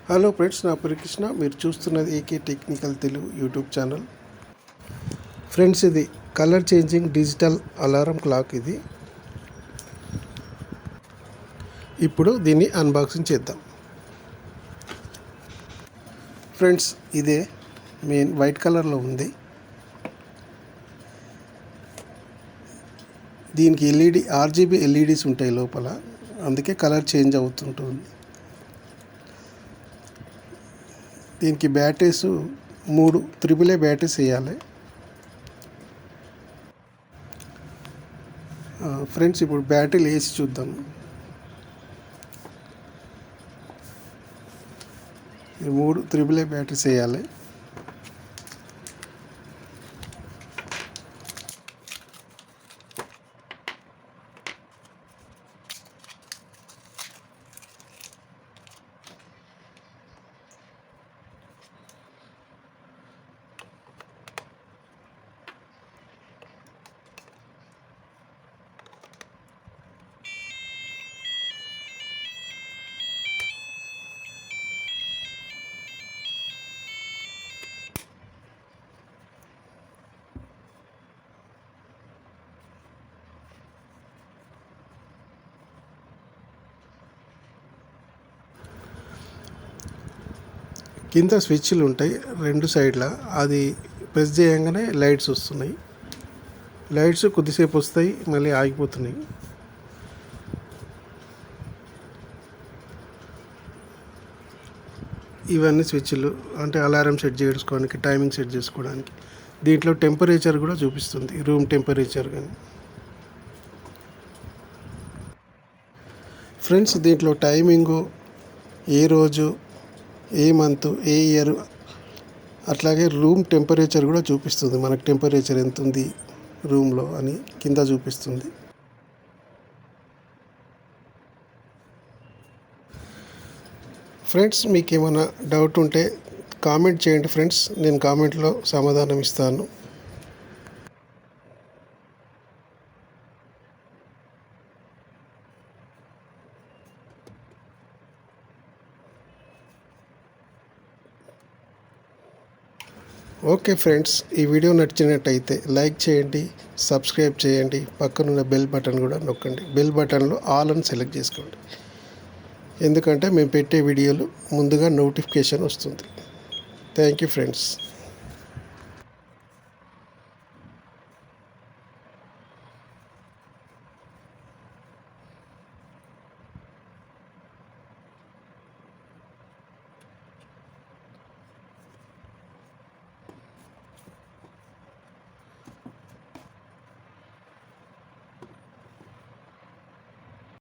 Hello friends, నా పేరు కృష్ణ. మీరు చూస్తున్నది AK technical Telugu YouTube channel. Friends, ఇది colour changing digital alarm clock. ఇది ఇప్పుడు దీన్ని అన్బాక్సింగ్ చేద్దాం. ఫ్రెండ్స్, ఇదే మెయిన్ వైట్ కలర్లో ఉంది. దీనికి RGB ఎల్ఈడీస్ ఉంటాయి లోపల, అందుకే కలర్ చేంజ్ అవుతుంటుంది. దీనికి బ్యాటరీస్ 3 AAA బ్యాటరీస్ వేయాలి. ఫ్రెండ్స్, ఇప్పుడు బ్యాటరీలు వేసి చూద్దాం. 3 AAA బ్యాటరీస్ వేయాలి. కింద స్విచ్లు ఉంటాయి 2 సైడ్ల. అది ప్రెస్ చేయగానే లైట్స్ వస్తున్నాయి. లైట్స్ కొద్దిసేపు వస్తాయి, మళ్ళీ ఆగిపోతున్నాయి. ఇవన్నీ స్విచ్లు అంటే అలారం సెట్ చేసుకోవడానికి, టైమింగ్ సెట్ చేసుకోవడానికి. దీంట్లో టెంపరేచర్ కూడా చూపిస్తుంది, రూమ్ టెంపరేచర్. కానీ ఫ్రెండ్స్, దీంట్లో టైమింగు, ఏ రోజు, ఏ మంత్, ఏ ఇయర్, అట్లాగే రూమ్ టెంపరేచర్ కూడా చూపిస్తుంది. మనకు టెంపరేచర్ ఎంత ఉంది రూమ్లో అని కింద చూపిస్తుంది. ఫ్రెండ్స్, మీకు ఏమైనా డౌట్ ఉంటే కామెంట్ చేయండి ఫ్రెండ్స్, నేను కామెంట్లో సమాధానం ఇస్తాను. ఓకే ఫ్రెండ్స్, ఈ వీడియో నచ్చినట్టయితే లైక్ చేయండి, సబ్స్క్రైబ్ చేయండి, పక్కనున్న బెల్ బటన్ కూడా నొక్కండి. బెల్ బటన్లో ఆల్ అని సెలెక్ట్ చేసుకోండి, ఎందుకంటే మేము పెట్టే వీడియోలు ముందుగా నోటిఫికేషన్ వస్తుంది. Thank you friends.